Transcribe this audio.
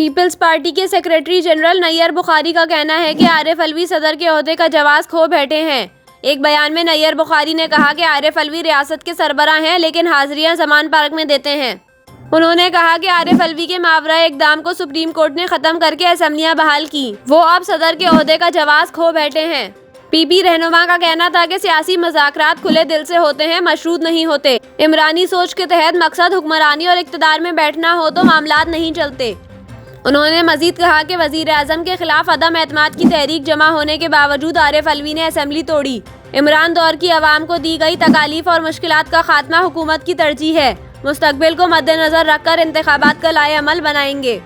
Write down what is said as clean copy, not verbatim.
Peoples party के secretary general Nayyar Bukhari का कहना है कि आरिफ अलवी सदर के ओहदे का जवाब खो बैठे हैं। एक बयान में नैयर बुखारी ने कहा कि आरिफ अलवी रियासत के सरबराह हैं, लेकिन हाजिरियां जमान पार्क में देते हैं। उन्होंने कहा कि आरिफ अलवी के मावरा इक़दाम को सुप्रीम कोर्ट ने ख़त्म करके असम्बलियां बहाल की। वो अब सदर के ओहदे का जवाब खो बैठे हैं। पीपी रहनुमा का कहना था कि सियासी मुज़ाकरात खुले दिल से होते हैं, मशरूत नहीं होते। इमरानी सोच के तहत मकसद हुक्मरानी और इक़्तिदार में बैठना हो तो मामलात नहीं चलते। उन्होंने मजीद कहा कि वज़ीर आज़म के खिलाफ अदम एतमाद की तहरीक जमा होने के बावजूद आरिफ अलवी ने असम्बली तोड़ी। इमरान दौर की अवाम को दी गई तकालीफ और मुश्किलात का खात्मा हुकूमत की तरजीह है। मुस्तकबिल को मद्देनजर रखकर इंतखाबात का लाए अमल बनाएंगे।